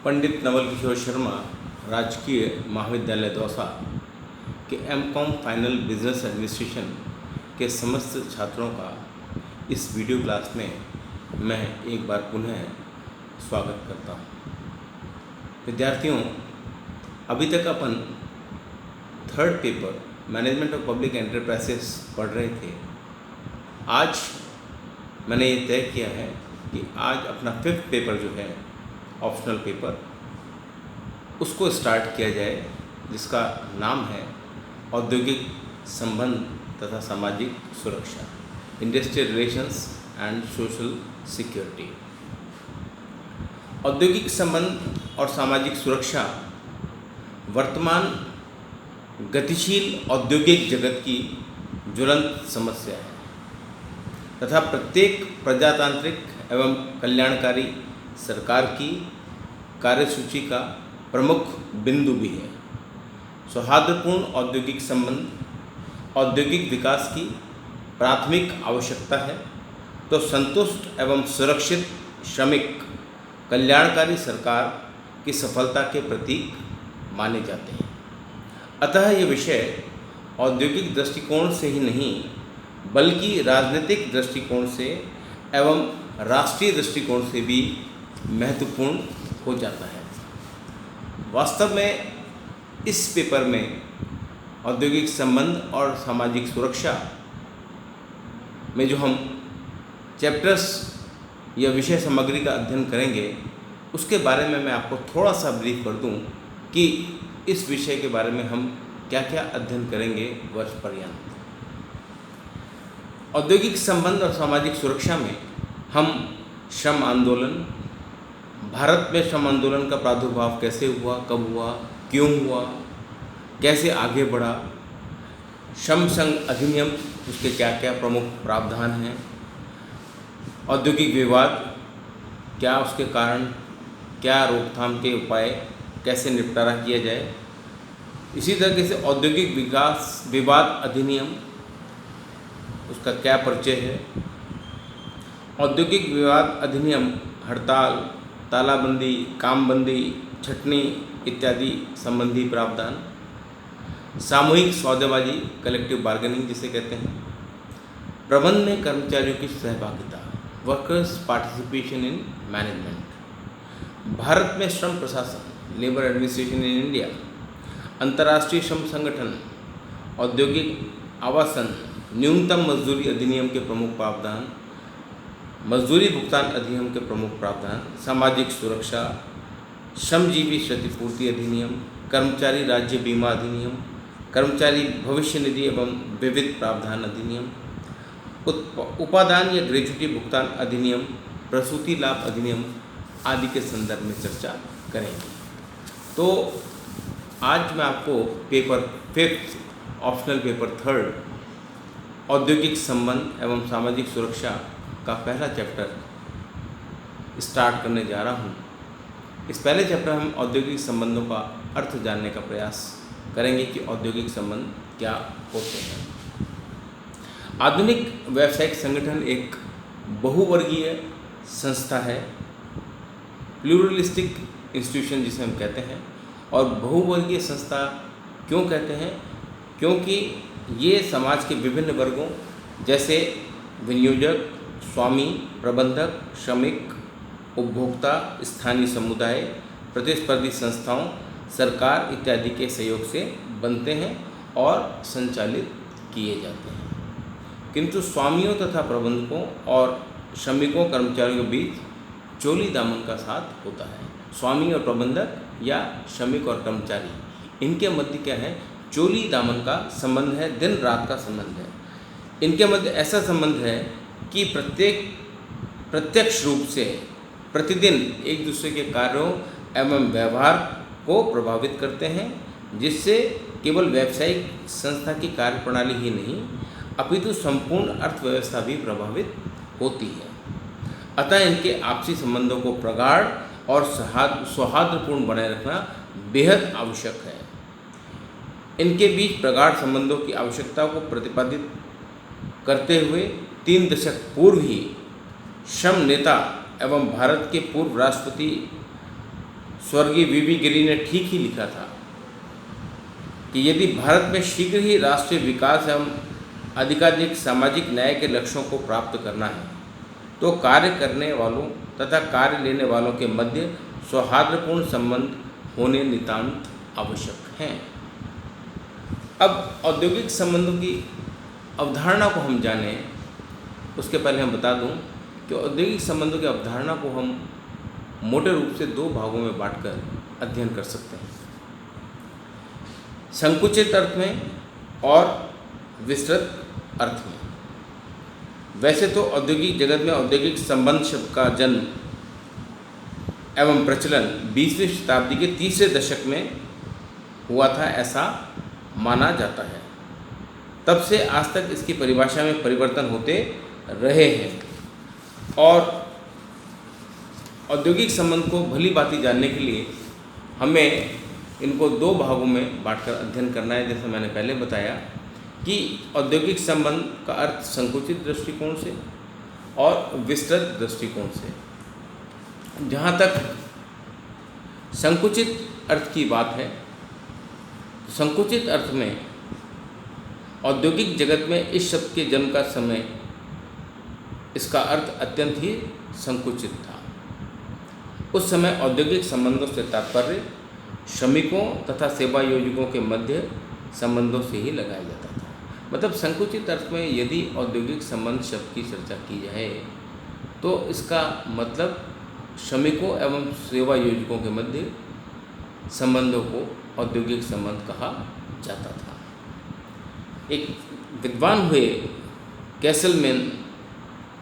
पंडित नवल किशोर शर्मा राजकीय महाविद्यालय दौसा के एमकॉम फाइनल बिजनेस एडमिनिस्ट्रेशन के समस्त छात्रों का इस वीडियो क्लास में मैं एक बार पुनः स्वागत करता हूँ। विद्यार्थियों, अभी तक अपन third paper management of public enterprises पढ़ रहे थे। आज मैंने ये तय किया है कि आज अपना फिफ्थ पेपर जो है ऑप्शनल पेपर, उसको स्टार्ट किया जाए, जिसका नाम है औद्योगिक संबंध तथा सामाजिक सुरक्षा, industrial relations and social security. औद्योगिक संबंध और सामाजिक सुरक्षा वर्तमान गतिशील औद्योगिक जगत की ज्वलंत समस्या है तथा प्रत्येक प्रजातांत्रिक एवं कल्याणकारी सरकार की कार्यसूची का प्रमुख बिंदु भी है। सौहार्दपूर्ण औद्योगिक संबंध औद्योगिक विकास की प्राथमिक आवश्यकता है, तो संतुष्ट एवं सुरक्षित श्रमिक कल्याणकारी सरकार की सफलता के प्रतीक माने जाते हैं। अतः ये विषय औद्योगिक दृष्टिकोण से ही नहीं बल्कि राजनीतिक दृष्टिकोण से एवं राष्ट्रीय दृष्टिकोण से भी महत्वपूर्ण हो जाता है। वास्तव में इस पेपर में औद्योगिक संबंध और सामाजिक सुरक्षा में जो हम चैप्टर्स या विषय सामग्री का अध्ययन करेंगे, उसके बारे में मैं आपको थोड़ा सा ब्रीफ कर दूं कि इस विषय के बारे में हम क्या क्या अध्ययन करेंगे वर्ष पर्यंत। औद्योगिक संबंध और सामाजिक सुरक्षा में हम श्रम आंदोलन, भारत में श्रम आंदोलन का प्रादुर्भाव कैसे हुआ, कब हुआ, क्यों हुआ, कैसे आगे बढ़ा, श्रम संघ अधिनियम, उसके क्या क्या प्रमुख प्रावधान हैं, औद्योगिक विवाद क्या, उसके कारण क्या, रोकथाम के उपाय, कैसे निपटारा किया जाए। इसी तरीके से औद्योगिक विकास विवाद अधिनियम, उसका क्या परिचय है। औद्योगिक विवाद अधिनियम हड़ताल, तालाबंदी, कामबंदी, छटनी इत्यादि संबंधी प्रावधान। सामूहिक सौदेबाजी, कलेक्टिव बार्गेनिंग जिसे कहते हैं। प्रबंध में कर्मचारियों की सहभागिता, workers participation in management. Bharat में श्रम प्रशासन, लेबर एडमिनिस्ट्रेशन इन इंडिया। अंतर्राष्ट्रीय श्रम संगठन, औद्योगिक आवासन, न्यूनतम मजदूरी अधिनियम के प्रमुख प्रावधान, मजदूरी भुगतान अधिनियम के प्रमुख प्रावधान, सामाजिक सुरक्षा, श्रमजीवी क्षतिपूर्ति अधिनियम, कर्मचारी राज्य बीमा अधिनियम, कर्मचारी भविष्य निधि एवं विविध प्रावधान अधिनियम, उपादान या ग्रेच्युटी भुगतान अधिनियम, प्रसूति लाभ अधिनियम आदि के संदर्भ में चर्चा करेंगे। तो आज मैं आपको paper fifth optional paper third औद्योगिक संबंध एवं सामाजिक सुरक्षा का पहला चैप्टर स्टार्ट करने जा रहा हूँ। इस पहले चैप्टर हम औद्योगिक संबंधों का अर्थ जानने का प्रयास करेंगे कि औद्योगिक संबंध क्या होते हैं। आधुनिक व्यावसायिक संगठन एक बहुवर्गीय संस्था है, प्लूरलिस्टिक इंस्टीट्यूशन जिसे हम कहते हैं। और बहुवर्गीय संस्था क्यों कहते हैं? क्योंकि ये समाज के विभिन्न वर्गों जैसे विनियोजक, स्वामी, प्रबंधक, श्रमिक, उपभोक्ता, स्थानीय समुदाय, प्रतिस्पर्धी संस्थाओं, सरकार इत्यादि के सहयोग से बनते हैं और संचालित किए जाते हैं। किंतु स्वामियों तथा प्रबंधकों और श्रमिकों कर्मचारियों के बीच चोली दामन का साथ होता है। स्वामी और प्रबंधक या श्रमिक और कर्मचारी, इनके मध्य क्या है? चोली दामन का संबंध है, दिन रात का संबंध है। इनके मध्य ऐसा संबंध है कि प्रत्यक्ष रूप से प्रतिदिन एक दूसरे के कार्यों एवं व्यवहार को प्रभावित करते हैं, जिससे केवल व्यावसायिक संस्था की कार्यप्रणाली ही नहीं अपितु संपूर्ण अर्थव्यवस्था भी प्रभावित होती है। अतः इनके आपसी संबंधों को प्रगाढ़ और सौहार्दपूर्ण बनाए रखना बेहद आवश्यक है। इनके बीच प्रगाढ़ संबंधों की आवश्यकता को प्रतिपादित करते हुए 3 दशक पूर्व ही श्रम नेता एवं भारत के पूर्व राष्ट्रपति स्वर्गीय वीवी गिरी ने ठीक ही लिखा था कि यदि भारत में शीघ्र ही राष्ट्रीय विकास एवं अधिकाधिक सामाजिक न्याय के लक्ष्यों को प्राप्त करना है तो कार्य करने वालों तथा कार्य लेने वालों के मध्य सौहार्दपूर्ण संबंध होने नितांत आवश्यक हैं। अब औद्योगिक संबंधों की अवधारणा को हम जानें, उसके पहले हम बता दूं कि औद्योगिक संबंधों की अवधारणा को हम मोटे रूप से दो भागों में बांटकर अध्ययन कर सकते हैं, संकुचित अर्थ में और विस्तृत अर्थ में। वैसे तो औद्योगिक जगत में औद्योगिक संबंध शब्द का जन्म एवं प्रचलन 20वीं शताब्दी के तीसरे दशक में हुआ था, ऐसा माना जाता है। तब से आज तक इसकी परिभाषा में परिवर्तन होते रहे हैं और औद्योगिक संबंध को भली भांति जानने के लिए हमें इनको दो भागों में बांटकर अध्ययन करना है। जैसे मैंने पहले बताया कि औद्योगिक संबंध का अर्थ संकुचित दृष्टिकोण से और विस्तृत दृष्टिकोण से। जहाँ तक संकुचित अर्थ की बात है, संकुचित अर्थ में औद्योगिक जगत में इस शब्द के जन्म का समय इसका अर्थ अत्यंत ही संकुचित था। उस समय औद्योगिक संबंधों से तात्पर्य श्रमिकों तथा सेवा योजकों के मध्य संबंधों से ही लगाया जाता था। मतलब संकुचित अर्थ में यदि औद्योगिक संबंध शब्द की चर्चा की जाए तो इसका मतलब श्रमिकों एवं सेवा योजकों के मध्य संबंधों को औद्योगिक संबंध कहा जाता था। एक विद्वान हुए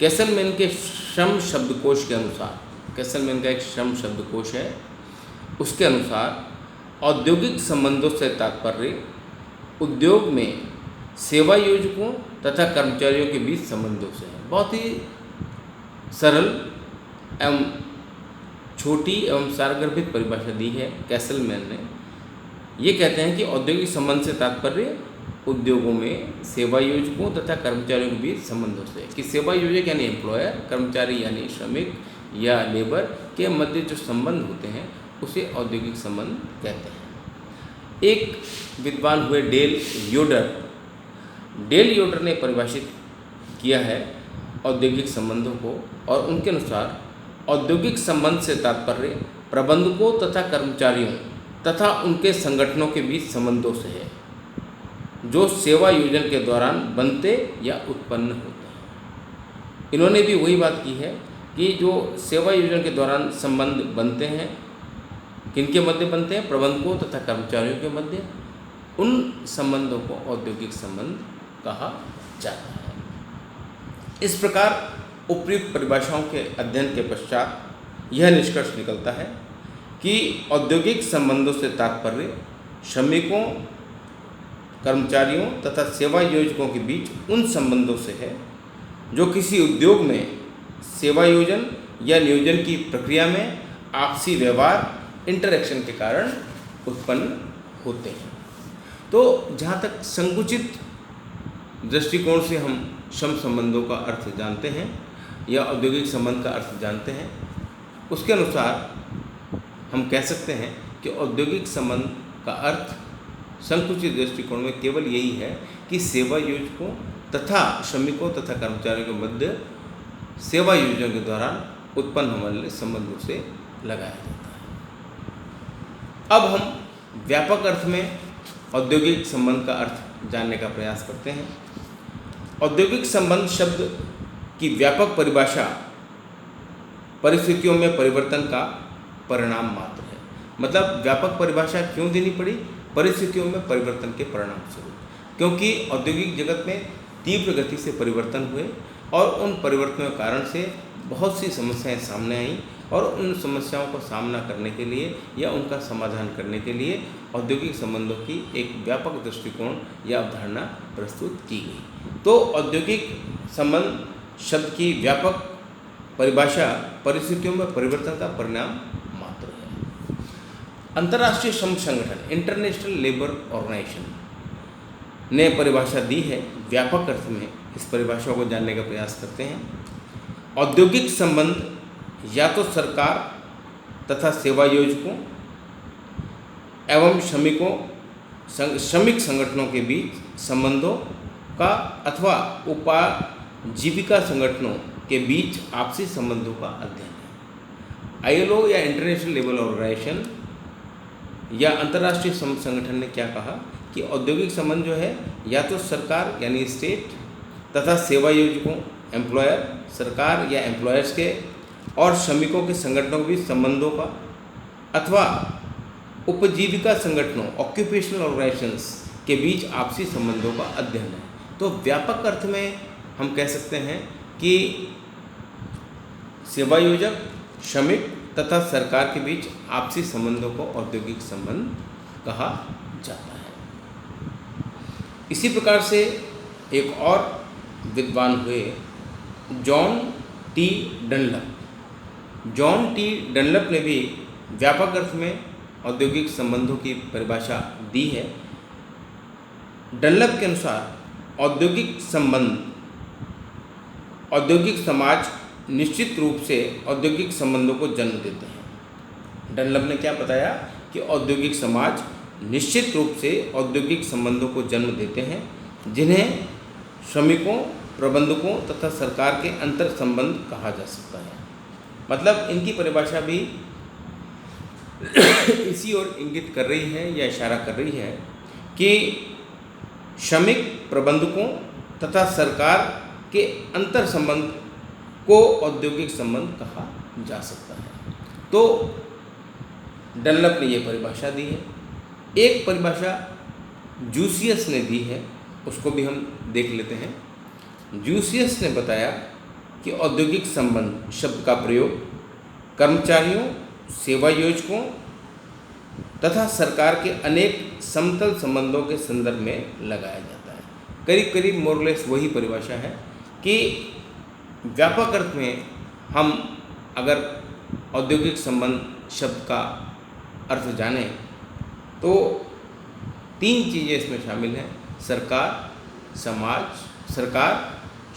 कैसलमैन के श्रम शब्दकोश के अनुसार, कैसलमैन का एक श्रम शब्दकोश है, उसके अनुसार औद्योगिक संबंधों से तात्पर्य उद्योग में सेवा योजकों तथा कर्मचारियों के बीच संबंधों से है। बहुत ही सरल एवं छोटी एवं सारगर्भित परिभाषा दी है कैसलमैन ने। ये कहते हैं कि औद्योगिक संबंध से तात्पर्य उद्योगों में सेवा योजकों तथा कर्मचारियों के बीच संबंधों से, कि सेवा योजक यानी एम्प्लॉयर, कर्मचारी यानी श्रमिक या लेबर के मध्य जो संबंध होते हैं उसे औद्योगिक संबंध कहते हैं। एक विद्वान हुए डेल योडर ने परिभाषित किया है औद्योगिक संबंधों को, और उनके अनुसार औद्योगिक संबंध से तात्पर्य प्रबंधकों तथा कर्मचारियों तथा उनके संगठनों के बीच संबंधों से है जो सेवा योजन के दौरान बनते या उत्पन्न होते हैं। इन्होंने भी वही बात की है कि जो सेवा योजन के दौरान संबंध बनते हैं, किनके मध्य बनते हैं? प्रबंधकों तथा कर्मचारियों के मध्य। उन संबंधों को औद्योगिक संबंध कहा जाता है। इस प्रकार उपयुक्त परिभाषाओं के अध्ययन के पश्चात यह निष्कर्ष निकलता है कि औद्योगिक संबंधों से तात्पर्य श्रमिकों, कर्मचारियों तथा सेवा योजकों के बीच उन संबंधों से है जो किसी उद्योग में सेवा योजन या नियोजन की प्रक्रिया में आपसी व्यवहार, इंटरैक्शन के कारण उत्पन्न होते हैं। तो जहाँ तक संकुचित दृष्टिकोण से हम श्रम संबंधों का अर्थ जानते हैं या औद्योगिक संबंध का अर्थ जानते हैं, उसके अनुसार हम कह सकते हैं कि औद्योगिक संबंध का अर्थ संकुचित दृष्टिकोण में केवल यही है कि सेवा योजकों तथा श्रमिकों तथा कर्मचारियों के मध्य सेवा योजना के दौरान उत्पन्न होने वाले संबंधों से लगाया जाता है। अब हम व्यापक अर्थ में औद्योगिक संबंध का अर्थ जानने का प्रयास करते हैं। औद्योगिक संबंध शब्द की व्यापक परिभाषा परिस्थितियों में परिवर्तन का परिणाम मात्र है। मतलब व्यापक परिभाषा क्यों देनी पड़ी? परिस्थितियों में परिवर्तन के परिणाम स्वरूप, क्योंकि औद्योगिक जगत में तीव्र गति से परिवर्तन हुए और उन परिवर्तनों के कारण से बहुत सी समस्याएं सामने आईं और उन समस्याओं का सामना करने के लिए या उनका समाधान करने के लिए औद्योगिक संबंधों की एक व्यापक दृष्टिकोण या अवधारणा प्रस्तुत की गई। तो औद्योगिक संबंध शब्द की व्यापक परिभाषा परिस्थितियों में परिवर्तन का परिणाम मात्र है। अंतर्राष्ट्रीय श्रम संगठन इंटरनेशनल लेबर ऑर्गेनाइजेशन ने परिभाषा दी है। व्यापक अर्थ में इस परिभाषा को जानने का प्रयास करते हैं। औद्योगिक संबंध या तो सरकार तथा सेवा योजकों एवं श्रमिक संगठनों के बीच संबंधों का अथवा उपजीविका संगठनों के बीच आपसी संबंधों का अध्ययन है। ILO या इंटरनेशनल लेबर ऑर्गेनाइजेशन या अंतर्राष्ट्रीय संगठन ने क्या कहा कि औद्योगिक संबंध जो है या तो सरकार यानी स्टेट तथा सेवा योजकों एम्प्लॉयर सरकार या एम्प्लॉयर्स के और श्रमिकों के संगठनों के बीच संबंधों का अथवा उपजीविका संगठनों ऑक्यूपेशनल ऑर्गेनाइजेशंस के बीच आपसी संबंधों का अध्ययन है। तो व्यापक अर्थ में हम कह सकते हैं कि सेवा योजक श्रमिक तथा सरकार के बीच आपसी संबंधों को औद्योगिक संबंध कहा जाता है। इसी प्रकार से एक और विद्वान हुए जॉन टी डनलप ने भी व्यापक अर्थ में औद्योगिक संबंधों की परिभाषा दी है। डनलप के अनुसार औद्योगिक संबंध औद्योगिक समाज निश्चित रूप से औद्योगिक संबंधों को जन्म देते हैं। डनलप ने क्या बताया कि औद्योगिक समाज निश्चित रूप से औद्योगिक संबंधों को जन्म देते हैं जिन्हें श्रमिकों प्रबंधकों तथा सरकार के अंतर संबंध कहा जा सकता है। मतलब इनकी परिभाषा भी इसी ओर इंगित कर रही है या इशारा कर रही है कि श्रमिक प्रबंधकों तथा सरकार के अंतर संबंध को औद्योगिक संबंध कहा जा सकता है। तो डनलप ने यह परिभाषा दी है। एक परिभाषा जूसियस ने दी है, उसको भी हम देख लेते हैं। जूसियस ने बताया कि औद्योगिक संबंध शब्द का प्रयोग कर्मचारियों सेवा योजकों तथा सरकार के अनेक समतल संबंधों के संदर्भ में लगाया जाता है। करीब करीब मोरलेस वही परिभाषा है कि व्यापक अर्थ में हम अगर औद्योगिक संबंध शब्द का अर्थ जानें तो 3 चीज़ें इसमें शामिल हैं: सरकार, समाज, सरकार,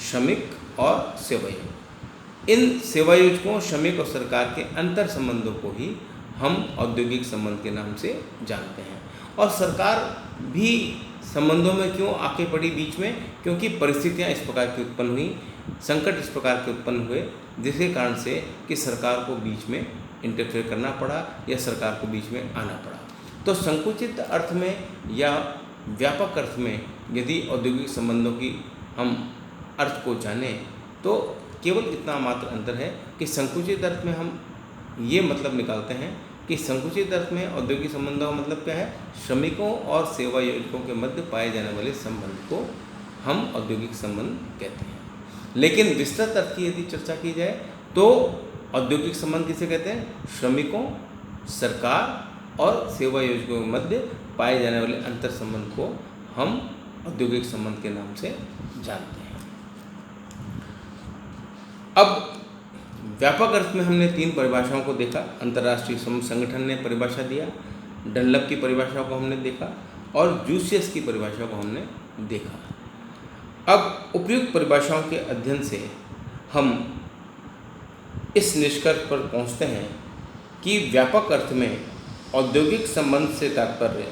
श्रमिक और सेवायोजक। इन सेवायोजकों श्रमिक और सरकार के अंतर संबंधों को ही हम औद्योगिक संबंध के नाम से जानते हैं। और सरकार भी संबंधों में क्यों आके पड़ी बीच में? क्योंकि परिस्थितियां इस प्रकार की उत्पन्न हुई, संकट इस प्रकार के उत्पन्न हुए जिसके कारण से कि सरकार को बीच में इंटरफेयर करना पड़ा या सरकार को बीच में आना पड़ा। तो संकुचित अर्थ में या व्यापक अर्थ में यदि औद्योगिक संबंधों की हम अर्थ को जानें तो केवल इतना मात्र अंतर है कि संकुचित अर्थ में हम ये मतलब निकालते हैं कि संकुचित अर्थ में औद्योगिक संबंधों का मतलब क्या है? श्रमिकों और सेवा योजकों के मध्य पाए जाने वाले संबंध को हम औद्योगिक संबंध कहते हैं। लेकिन विस्तृत अर्थ की यदि चर्चा की जाए तो औद्योगिक संबंध किसे कहते हैं? श्रमिकों, सरकार और सेवा योजकों के मध्य पाए जाने वाले अंतर संबंध को हम औद्योगिक संबंध के नाम से जानते हैं। अब व्यापक अर्थ में हमने 3 परिभाषाओं को देखा। अंतर्राष्ट्रीय संगठन ने परिभाषा दिया, डनलप की परिभाषा को हमने देखा और जूसियस की परिभाषा को हमने देखा। अब उपयुक्त परिभाषाओं के अध्ययन से हम इस निष्कर्ष पर पहुंचते हैं कि व्यापक अर्थ में औद्योगिक संबंध से तात्पर्य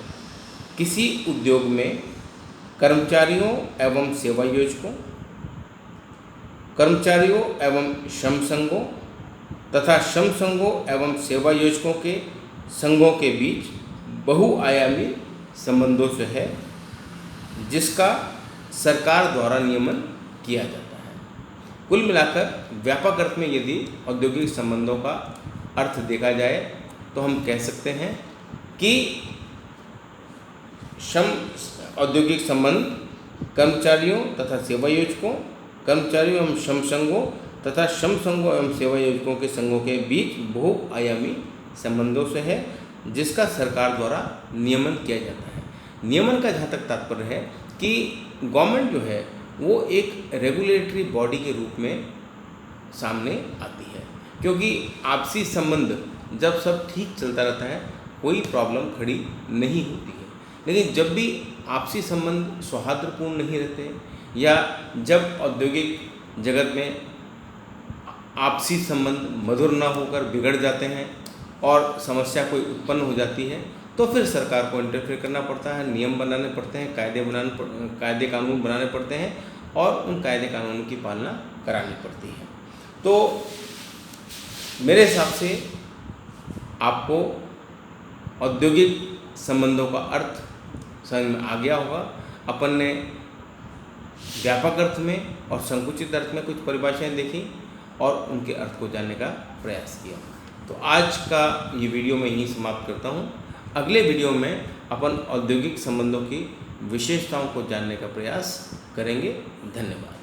किसी उद्योग में कर्मचारियों एवं सेवा योजकों, कर्मचारियों एवं श्रम संघों तथा श्रम संघों एवं सेवा योजकों के संघों के बीच बहुआयामी संबंधों से है जिसका सरकार द्वारा नियमन किया जाता है। कुल मिलाकर व्यापक अर्थ में यदि औद्योगिक संबंधों का अर्थ देखा जाए तो हम कह सकते हैं कि औद्योगिक संबंध कर्मचारियों तथा सेवा योजकों, कर्मचारियों एवं श्रम संघों तथा श्रम संघों एवं सेवा योजकों के संघों के बीच बहुआयामी संबंधों से है जिसका सरकार द्वारा नियमन किया जाता है। नियमन का जहाँ तक तात्पर्य है कि गवर्नमेंट जो है वो एक रेगुलेटरी बॉडी के रूप में सामने आती है, क्योंकि आपसी संबंध जब सब ठीक चलता रहता है कोई प्रॉब्लम खड़ी नहीं होती है। लेकिन जब भी आपसी संबंध सौहार्दपूर्ण नहीं रहते या जब औद्योगिक जगत में आपसी संबंध मधुर ना होकर बिगड़ जाते हैं और समस्या कोई उत्पन्न हो जाती है तो फिर सरकार को इंटरफेयर करना पड़ता है, नियम बनाने पड़ते हैं, कायदे कानून बनाने पड़ते हैं और उन कायदे कानून की पालना करानी पड़ती है। तो मेरे हिसाब से आपको औद्योगिक संबंधों का अर्थ समझ में आ गया होगा। अपन ने व्यापक अर्थ में और संकुचित अर्थ में कुछ परिभाषाएं देखी और उनके अर्थ को जानने का प्रयास किया। तो आज का ये वीडियो मैं यहीं समाप्त करता हूँ। अगले वीडियो में अपन औद्योगिक संबंधों की विशेषताओं को जानने का प्रयास करेंगे। धन्यवाद।